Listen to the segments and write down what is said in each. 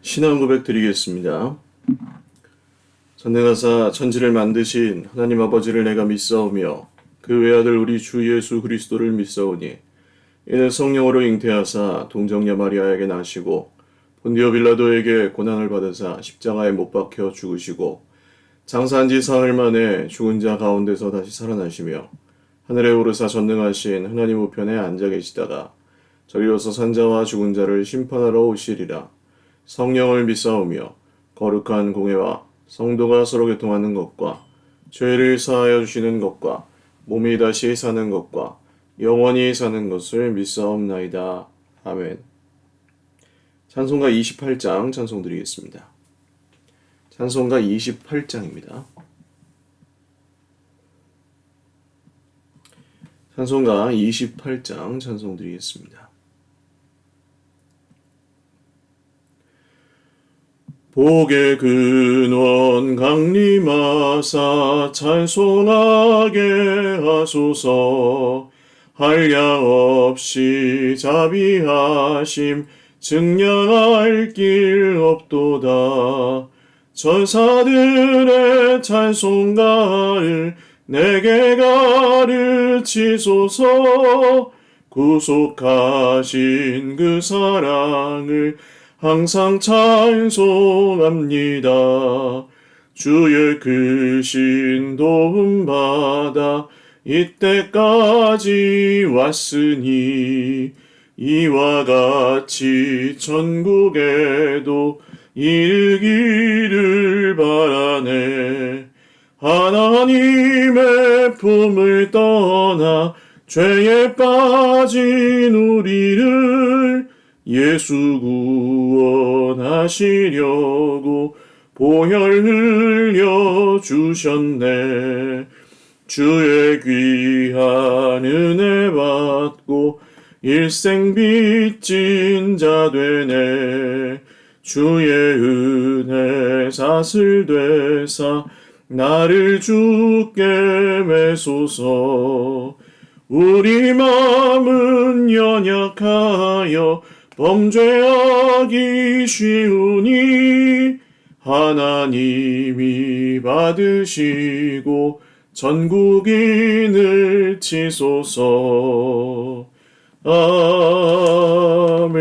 신앙 고백 드리겠습니다. 전능하사 천지를 만드신 하나님 아버지를 내가 믿사오며 그 외아들 우리 주 예수 그리스도를 믿사오니 이는 성령으로 잉태하사 동정녀 마리아에게 나시고 본디오 빌라도에게 고난을 받으사 십자가에 못 박혀 죽으시고 장사한 지 사흘 만에 죽은 자 가운데서 다시 살아나시며 하늘에 오르사 전능하신 하나님 우편에 앉아 계시다가 저리로서 산자와 죽은 자를 심판하러 오시리라. 성령을 믿사오며 거룩한 공회와 성도가 서로 교통하는 것과 죄를 사하여 주시는 것과 몸이 다시 사는 것과 영원히 사는 것을 믿사옵나이다. 아멘. 찬송가 28장 찬송 드리겠습니다. 찬송가 28장입니다. 찬송가 28장 찬송 드리겠습니다. 복의 근원 강림하사 찬송하게 하소서. 한량 없이 자비하심 증량할 길 없도다. 천사들의 찬송가를 내게 가르치소서. 구속하신 그 사랑을 항상 찬송합니다. 주의 크신 도움 받아 이때까지 왔으니 이와 같이 천국에도 이르기를 바라네. 하나님의 품을 떠나 죄에 빠진 우리를 예수 구원하시려고 보혈 흘려 주셨네. 주의 귀한 은혜 받고 일생 빚진 자 되네. 주의 은혜 사슬되사 나를 주께 매소서. 우리 마음은 연약하여 범죄하기 쉬우니 하나님이 받으시고 전국인을 치소서. 아멘.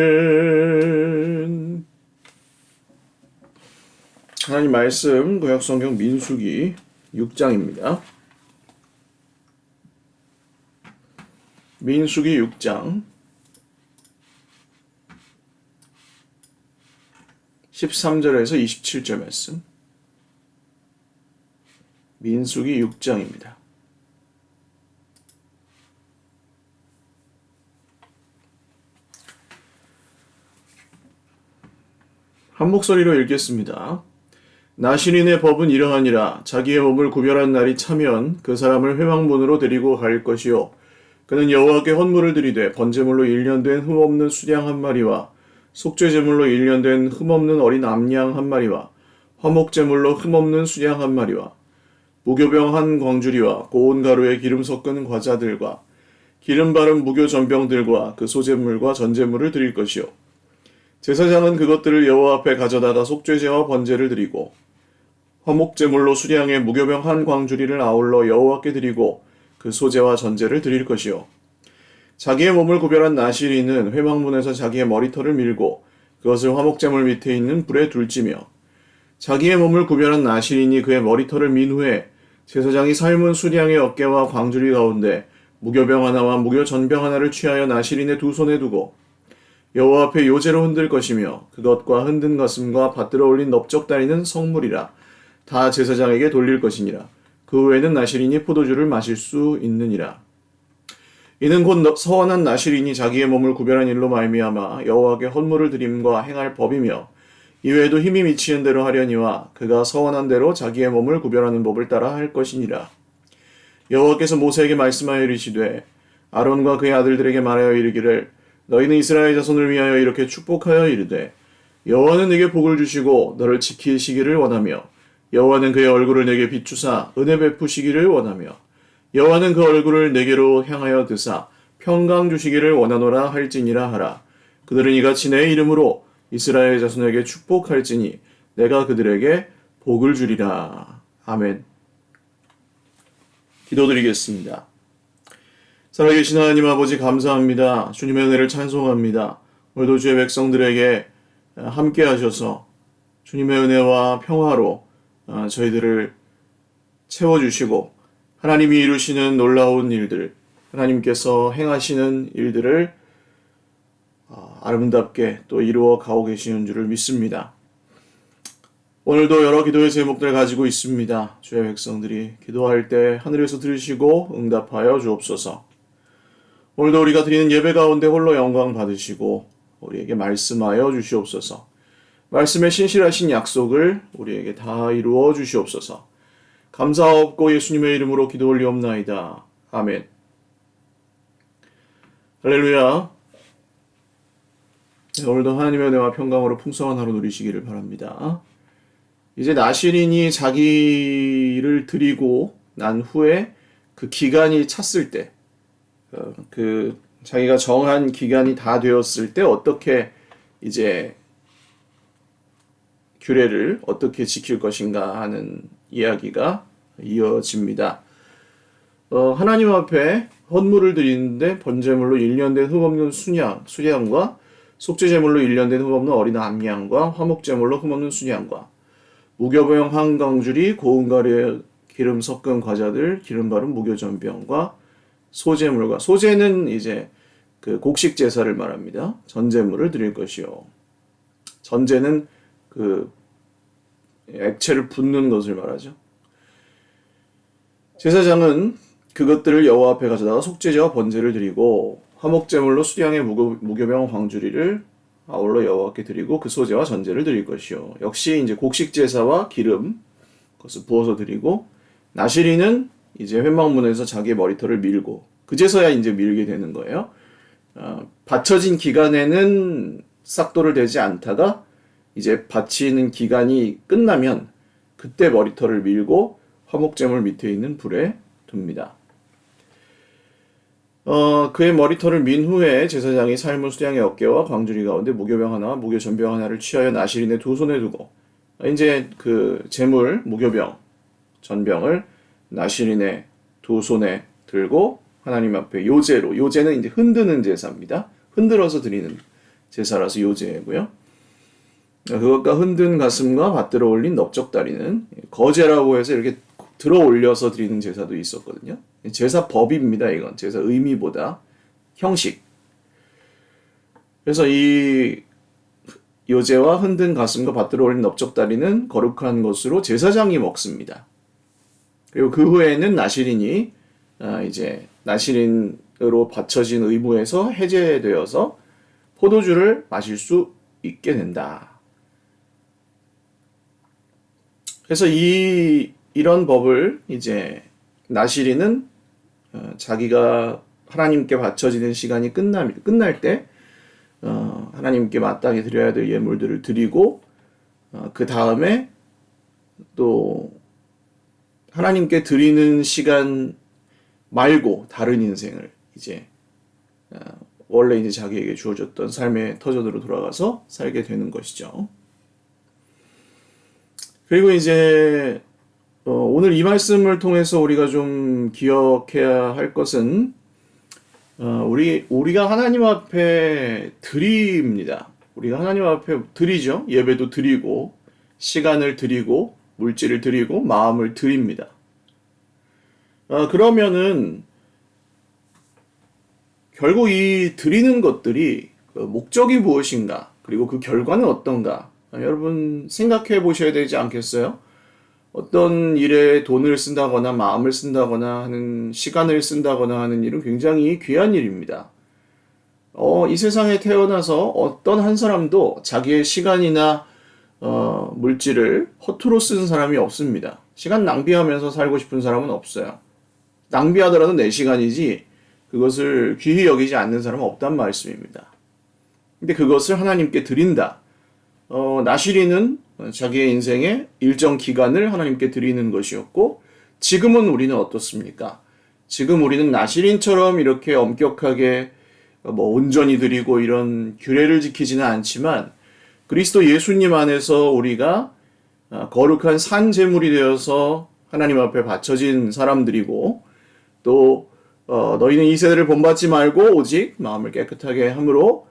하나님 말씀 구약성경 민수기 6장입니다. 민수기 6장 13절에서 27절 말씀. 민수기 6장입니다. 한 목소리로 읽겠습니다. 나신인의 법은 이러하니라. 자기의 몸을 구별한 날이 차면 그 사람을 회막문으로 데리고 갈 것이요. 그는 여호와께 헌물을 드리되 번제물로 1년 된 흠없는 수양 한 마리와 속죄제물로 1년 된 흠없는 어린 암양 한 마리와 화목제물로 흠없는 수양 한 마리와 무교병 한 광주리와 고운 가루에 기름 섞은 과자들과 기름 바른 무교 전병들과 그 소제물과 전제물을 드릴 것이요. 제사장은 그것들을 여호와 앞에 가져다가 속죄제와 번제를 드리고 화목제물로 수량의 무교병 한 광주리를 아울러 여호와께 드리고 그 소제와 전제를 드릴 것이요. 자기의 몸을 구별한 나실인은 회막문에서 자기의 머리털을 밀고 그것을 화목제물 밑에 있는 불에 둘지며 자기의 몸을 구별한 나실인이 그의 머리털을 민 후에 제사장이 삶은 수량의 어깨와 광주리 가운데 무교병 하나와 무교 전병 하나를 취하여 나실인의 두 손에 두고 여호와 앞에 요제로 흔들 것이며 그것과 흔든 가슴과 받들어 올린 넓적다리는 성물이라. 다 제사장에게 돌릴 것이니라. 그 후에는 나실인이 포도주를 마실 수 있느니라. 이는 곧 서원한 나실인이 자기의 몸을 구별한 일로 말미암아 여호와께 헌물을 드림과 행할 법이며 이외에도 힘이 미치는 대로 하려니와 그가 서원한 대로 자기의 몸을 구별하는 법을 따라 할 것이니라. 여호와께서 모세에게 말씀하여 이르시되 아론과 그의 아들들에게 말하여 이르기를 너희는 이스라엘 자손을 위하여 이렇게 축복하여 이르되 여호와는 네게 복을 주시고 너를 지키시기를 원하며 여호와는 그의 얼굴을 내게 비추사 은혜 베푸시기를 원하며 여호와는 그 얼굴을 내게로 향하여 드사 평강 주시기를 원하노라 할지니라 하라. 그들은 이같이 내 이름으로 이스라엘 자손에게 축복할지니 내가 그들에게 복을 주리라. 아멘. 기도드리겠습니다. 살아계신 하나님 아버지 감사합니다. 주님의 은혜를 찬송합니다. 오늘도 주의 백성들에게 함께 하셔서 주님의 은혜와 평화로 저희들을 채워주시고 하나님이 이루시는 놀라운 일들, 하나님께서 행하시는 일들을 아름답게 또 이루어 가고 계시는 줄을 믿습니다. 오늘도 여러 기도의 제목들 가지고 있습니다. 주의 백성들이 기도할 때 하늘에서 들으시고 응답하여 주옵소서. 오늘도 우리가 드리는 예배 가운데 홀로 영광 받으시고 우리에게 말씀하여 주시옵소서. 말씀의 신실하신 약속을 우리에게 다 이루어 주시옵소서. 감사하옵고 예수님의 이름으로 기도 올리옵나이다. 아멘. 할렐루야. 오늘도 하나님의 은혜와 평강으로 풍성한 하루 누리시기를 바랍니다. 이제 나실인이 자기를 드리고 난 후에 그 기간이 찼을 때, 그 자기가 정한 기간이 다 되었을 때 어떻게 이제 규례를 어떻게 지킬 것인가 하는 이야기가 이어집니다. 하나님 앞에 헌물을 드리는데 번제물로 1년 된 흠없는 수양과 속죄제물로 1년 된 흠없는 어린 암양과 화목제물로 흠없는 순양과 무교병 한 강줄이 고운 가루에 기름 섞은 과자들 기름 바른 무교전병과 소제물과 소제는 이제 그 곡식 제사를 말합니다. 전제물을 드릴 것이요. 전제는 그 액체를 붓는 것을 말하죠. 제사장은 그것들을 여호와 앞에 가져다가 속죄제와 번제를 드리고 화목제물로 수량의 무교병 황주리를 아울러 여호와께 드리고 그 소제와 전제를 드릴 것이요. 역시 이제 곡식 제사와 기름 그것을 부어서 드리고 나실이는 이제 회막문에서 자기의 머리털을 밀고 그제서야 이제 밀게 되는 거예요. 바쳐진 기간에는 싹도를 대지 않다가 이제 바치는 기간이 끝나면 그때 머리털을 밀고 화목제물 밑에 있는 불에 둡니다. 그의 머리털을 민 후에 제사장이 삶은 수량의 어깨와 광주리 가운데 무교병 하나와 무교전병 하나를 취하여 나실인의 두 손에 두고 이제 그 제물 무교병 전병을 나실인의 두 손에 들고 하나님 앞에 요제로 요제는 이제 흔드는 제사입니다. 흔들어서 드리는 제사라서 요제고요. 그것과 흔든 가슴과 받들어 올린 넓적다리는 거제라고 해서 이렇게 들어 올려서 드리는 제사도 있었거든요. 제사법입니다. 이건 제사 의미보다 형식. 그래서 이 요제와 흔든 가슴과 받들어 올린 넓적다리는 거룩한 것으로 제사장이 먹습니다. 그리고 그 후에는 나실인이 이제 나실인으로 바쳐진 의무에서 해제되어서 포도주를 마실 수 있게 된다. 그래서 이런 법을 이제 나실인은 자기가 하나님께 바쳐지는 시간이 끝날 때 하나님께 마땅히 드려야 될 예물들을 드리고 그 다음에 또 하나님께 드리는 시간 말고 다른 인생을 이제 원래 이제 자기에게 주어졌던 삶의 터전으로 돌아가서 살게 되는 것이죠. 그리고 이제 오늘 이 말씀을 통해서 우리가 좀 기억해야 할 것은 우리가 하나님 앞에 드립니다. 우리가 하나님 앞에 드리죠. 예배도 드리고 시간을 드리고 물질을 드리고 마음을 드립니다. 그러면은 결국 이 드리는 것들이 그 목적이 무엇인가 그리고 그 결과는 어떤가 여러분 생각해 보셔야 되지 않겠어요? 어떤 일에 돈을 쓴다거나 마음을 쓴다거나 하는 시간을 쓴다거나 하는 일은 굉장히 귀한 일입니다. 이 세상에 태어나서 어떤 한 사람도 자기의 시간이나 물질을 허투루 쓰는 사람이 없습니다. 시간 낭비하면서 살고 싶은 사람은 없어요. 낭비하더라도 내 시간이지 그것을 귀히 여기지 않는 사람은 없단 말씀입니다. 근데 그것을 하나님께 드린다. 나실이는 자기의 인생의 일정 기간을 하나님께 드리는 것이었고 지금은 우리는 어떻습니까? 지금 우리는 나실인처럼 이렇게 엄격하게 온전히 드리고 이런 규례를 지키지는 않지만 그리스도 예수님 안에서 우리가 거룩한 산 제물이 되어서 하나님 앞에 바쳐진 사람들이고, 또 너희는 이 세대를 본받지 말고 오직 마음을 깨끗하게 함으로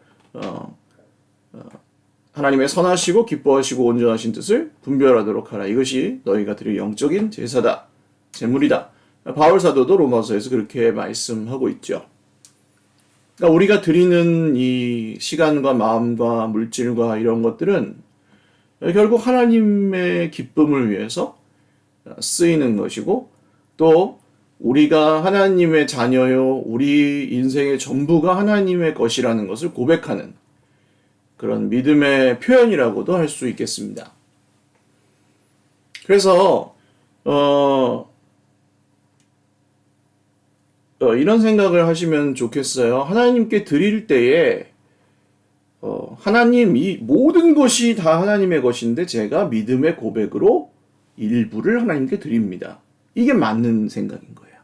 하나님의 선하시고 기뻐하시고 온전하신 뜻을 분별하도록 하라. 이것이 너희가 드릴 영적인 제사다, 제물이다. 바울 사도도 로마서에서 그렇게 말씀하고 있죠. 그러니까 우리가 드리는 이 시간과 마음과 물질과 이런 것들은 결국 하나님의 기쁨을 위해서 쓰이는 것이고, 또 우리가 하나님의 자녀요, 우리 인생의 전부가 하나님의 것이라는 것을 고백하는 그런 믿음의 표현이라고도 할 수 있겠습니다. 그래서 이런 생각을 하시면 좋겠어요. 하나님께 드릴 때에 하나님, 이 모든 것이 다 하나님의 것인데 제가 믿음의 고백으로 일부를 하나님께 드립니다. 이게 맞는 생각인 거예요.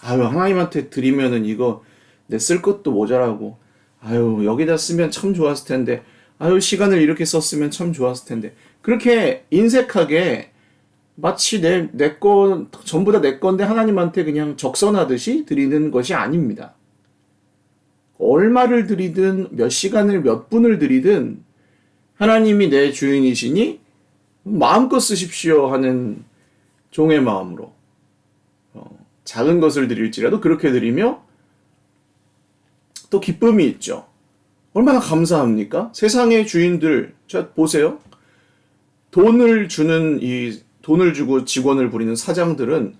아유, 하나님한테 드리면은 이거 내 쓸 것도 모자라고, 아유, 여기다 쓰면 참 좋았을 텐데, 아유, 시간을 이렇게 썼으면 참 좋았을 텐데, 그렇게 인색하게 마치 내 거, 전부 다 내 건데 하나님한테 그냥 적선하듯이 드리는 것이 아닙니다. 얼마를 드리든 몇 시간을 몇 분을 드리든 하나님이 내 주인이시니 마음껏 쓰십시오 하는 종의 마음으로 작은 것을 드릴지라도 그렇게 드리며 또 기쁨이 있죠. 얼마나 감사합니까? 세상의 주인들, 자 보세요. 돈을 주고 직원을 부리는 사장들은,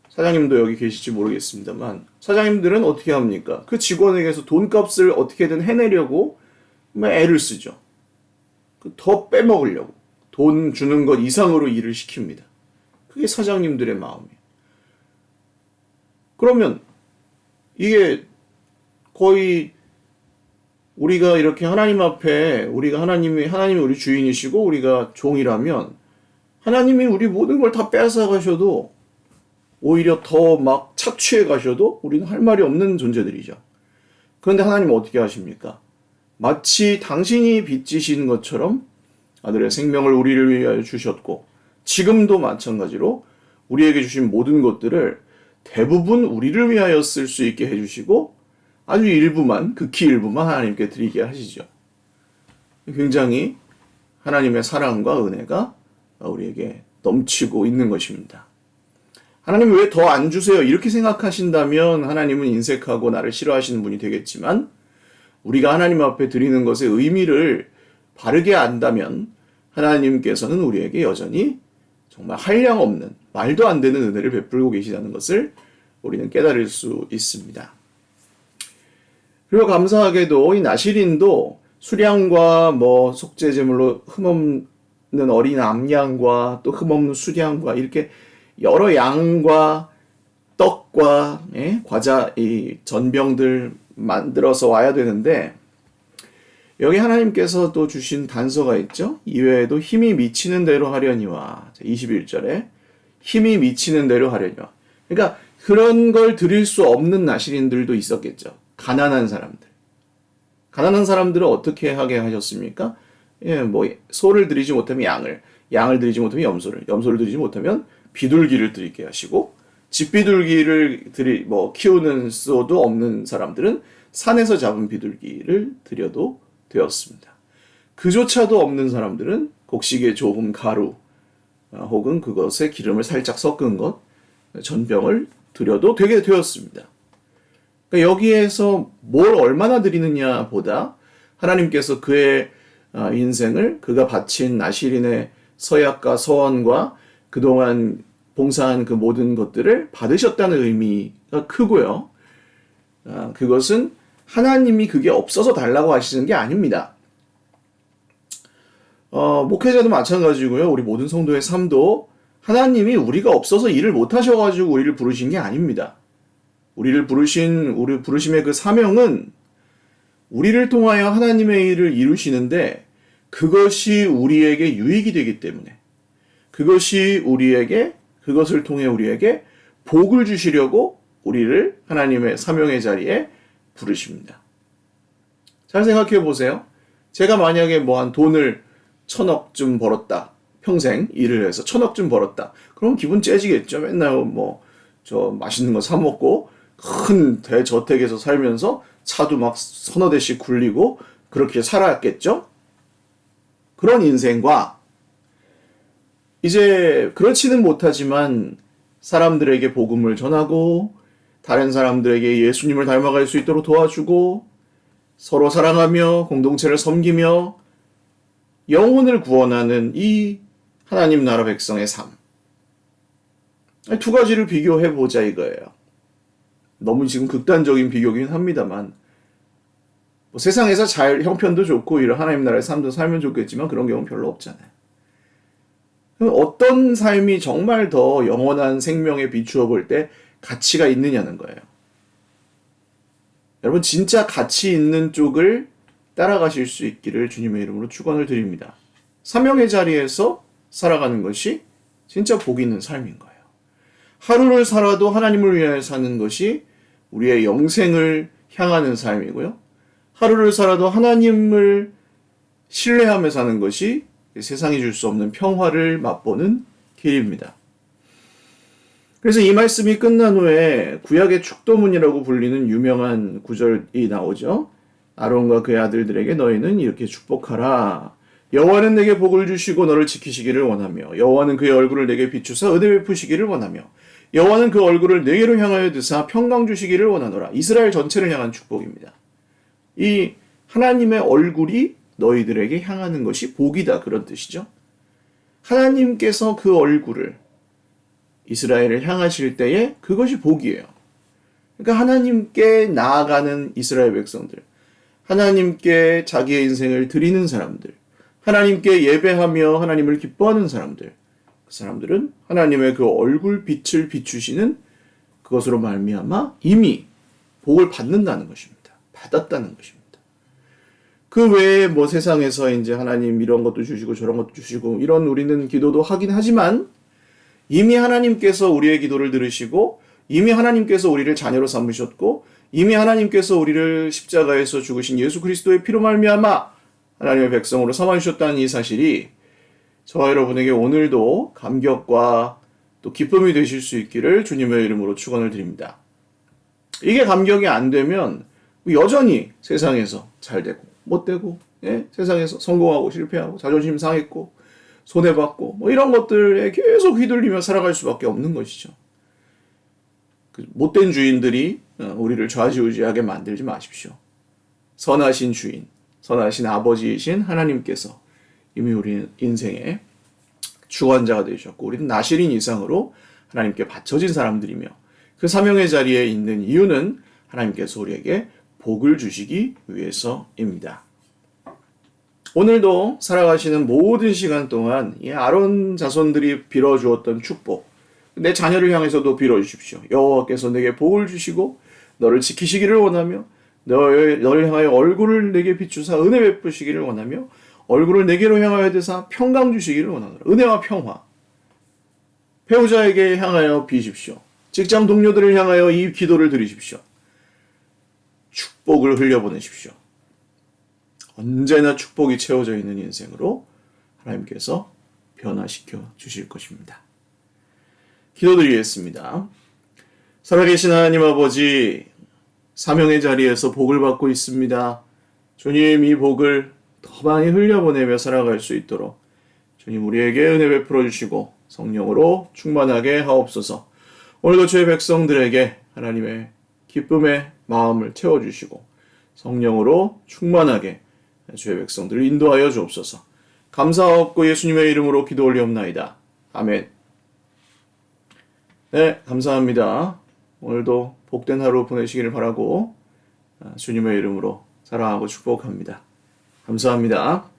사장님도 여기 계실지 모르겠습니다만, 사장님들은 어떻게 합니까? 그 직원에게서 돈값을 어떻게든 해내려고 애를 쓰죠. 더 빼먹으려고. 돈 주는 것 이상으로 일을 시킵니다. 그게 사장님들의 마음이에요. 그러면 이게 거의 우리가 이렇게 하나님 앞에 하나님이 우리 주인이시고 우리가 종이라면 하나님이 우리 모든 걸 다 빼앗아 가셔도, 오히려 더 막 착취해 가셔도 우리는 할 말이 없는 존재들이죠. 그런데 하나님은 어떻게 하십니까? 마치 당신이 빚지신 것처럼 아들의 생명을 우리를 위하여 주셨고, 지금도 마찬가지로 우리에게 주신 모든 것들을 대부분 우리를 위하여 쓸 수 있게 해주시고, 아주 일부만, 극히 일부만 하나님께 드리게 하시죠. 굉장히 하나님의 사랑과 은혜가 우리에게 넘치고 있는 것입니다. 하나님 왜 더 안 주세요? 이렇게 생각하신다면 하나님은 인색하고 나를 싫어하시는 분이 되겠지만, 우리가 하나님 앞에 드리는 것의 의미를 바르게 안다면 하나님께서는 우리에게 여전히 정말 한량 없는, 말도 안 되는 은혜를 베풀고 계시다는 것을 우리는 깨달을 수 있습니다. 그리고 감사하게도 이 나실인도 수량과 속죄제물로 흠없는 어린 암양과 또 흠없는 수량과 이렇게 여러 양과 떡과 과자, 이 전병들 만들어서 와야 되는데, 여기 하나님께서 또 주신 단서가 있죠. 이외에도 힘이 미치는 대로 하려니와, 21절에 힘이 미치는 대로 하려니와. 그러니까 그런 걸 드릴 수 없는 나실인들도 있었겠죠. 가난한 사람들. 가난한 사람들은 어떻게 하게 하셨습니까? 소를 드리지 못하면 양을 드리지 못하면 염소를 드리지 못하면 비둘기를 드리게 하시고, 집비둘기를 키우는 수도 없는 사람들은 산에서 잡은 비둘기를 드려도 되었습니다. 그조차도 없는 사람들은 곡식에 조금 가루 혹은 그것에 기름을 살짝 섞은 것, 전병을 드려도 되게 되었습니다. 그러니까 여기에서 뭘 얼마나 드리느냐 보다 하나님께서 그의 인생을, 그가 바친 나실인의 서약과 서원과 그동안 봉사한 그 모든 것들을 받으셨다는 의미가 크고요. 그것은 하나님이 그게 없어서 달라고 하시는 게 아닙니다. 목회자도 마찬가지고요. 우리 모든 성도의 삶도 하나님이 우리가 없어서 일을 못 하셔가지고 우리를 부르신 게 아닙니다. 우리 부르심의 그 사명은 우리를 통하여 하나님의 일을 이루시는데, 그것이 우리에게 유익이 되기 때문에, 그것을 통해 우리에게 복을 주시려고 우리를 하나님의 사명의 자리에 부르십니다. 잘 생각해 보세요. 제가 만약에 뭐 한 돈을 1,000억쯤 벌었다. 평생 일을 해서 1,000억쯤 벌었다. 그럼 기분 째지겠죠. 맨날 뭐 저 맛있는 거 사 먹고 큰 대저택에서 살면서 차도 막 서너 대씩 굴리고 그렇게 살았겠죠. 그런 인생과 이제 그렇지는 못하지만 사람들에게 복음을 전하고 다른 사람들에게 예수님을 닮아갈 수 있도록 도와주고 서로 사랑하며 공동체를 섬기며 영혼을 구원하는 이 하나님 나라 백성의 삶. 두 가지를 비교해 보자 이거예요. 너무 지금 극단적인 비교긴 합니다만 뭐 세상에서 잘 형편도 좋고 이런 하나님 나라의 삶도 살면 좋겠지만 그런 경우는 별로 없잖아요. 그럼 어떤 삶이 정말 더 영원한 생명에 비추어 볼 때 가치가 있느냐는 거예요. 여러분 진짜 가치 있는 쪽을 따라가실 수 있기를 주님의 이름으로 축원을 드립니다. 사명의 자리에서 살아가는 것이 진짜 복 있는 삶인 거예요. 하루를 살아도 하나님을 위하여 사는 것이 우리의 영생을 향하는 삶이고요. 하루를 살아도 하나님을 신뢰하며 사는 것이 세상이 줄 수 없는 평화를 맛보는 길입니다. 그래서 이 말씀이 끝난 후에 구약의 축도문이라고 불리는 유명한 구절이 나오죠. 아론과 그의 아들들에게 너희는 이렇게 축복하라. 여호와는 내게 복을 주시고 너를 지키시기를 원하며 여호와는 그의 얼굴을 내게 비추사 은혜 베푸시기를 원하며 여호와는 그 얼굴을 내게로 향하여 드사 평강 주시기를 원하노라. 이스라엘 전체를 향한 축복입니다. 이 하나님의 얼굴이 너희들에게 향하는 것이 복이다 그런 뜻이죠. 하나님께서 그 얼굴을 이스라엘을 향하실 때에 그것이 복이에요. 그러니까 하나님께 나아가는 이스라엘 백성들, 하나님께 자기의 인생을 드리는 사람들, 하나님께 예배하며 하나님을 기뻐하는 사람들, 그 사람들은 하나님의 그 얼굴 빛을 비추시는 그것으로 말미암아 이미 복을 받는다는 것입니다. 받았다는 것입니다. 그 외에 뭐 세상에서 이제 하나님 이런 것도 주시고 저런 것도 주시고 이런 우리는 기도도 하긴 하지만 이미 하나님께서 우리의 기도를 들으시고 이미 하나님께서 우리를 자녀로 삼으셨고 이미 하나님께서 우리를 십자가에서 죽으신 예수 그리스도의 피로 말미암아 하나님의 백성으로 삼아주셨다는 이 사실이 저와 여러분에게 오늘도 감격과 또 기쁨이 되실 수 있기를 주님의 이름으로 축원을 드립니다. 이게 감격이 안 되면 여전히 세상에서 잘 되고 못 되고 세상에서 성공하고 실패하고 자존심 상했고 손해받고 뭐 이런 것들에 계속 휘둘리며 살아갈 수밖에 없는 것이죠. 그 못된 주인들이 우리를 좌지우지하게 만들지 마십시오. 선하신 주인, 선하신 아버지이신 하나님께서 이미 우리 인생의 주관자가 되셨고 우리는 나실인 이상으로 하나님께 바쳐진 사람들이며 그 사명의 자리에 있는 이유는 하나님께서 우리에게 복을 주시기 위해서입니다. 오늘도 살아가시는 모든 시간 동안 이 아론 자손들이 빌어주었던 축복, 내 자녀를 향해서도 빌어주십시오. 여호와께서 내게 복을 주시고 너를 지키시기를 원하며 너를 향하여 얼굴을 내게 비추사 은혜 베푸시기를 원하며 얼굴을 내게로 향하여 드사 평강 주시기를 원하노라. 은혜와 평화. 배우자에게 향하여 비십시오. 직장 동료들을 향하여 이 기도를 드리십시오. 축복을 흘려보내십시오. 언제나 축복이 채워져 있는 인생으로 하나님께서 변화시켜 주실 것입니다. 기도드리겠습니다. 살아계신 하나님 아버지, 사명의 자리에서 복을 받고 있습니다. 주님, 이 복을 더 많이 흘려보내며 살아갈 수 있도록 주님 우리에게 은혜 베풀어 주시고 성령으로 충만하게 하옵소서. 오늘도 주의 백성들에게 하나님의 기쁨의 마음을 채워주시고 성령으로 충만하게 주의 백성들을 인도하여 주옵소서. 감사하옵고 예수님의 이름으로 기도 올리옵나이다. 아멘. 네, 감사합니다. 오늘도 복된 하루 보내시기를 바라고 주님의 이름으로 사랑하고 축복합니다. 감사합니다.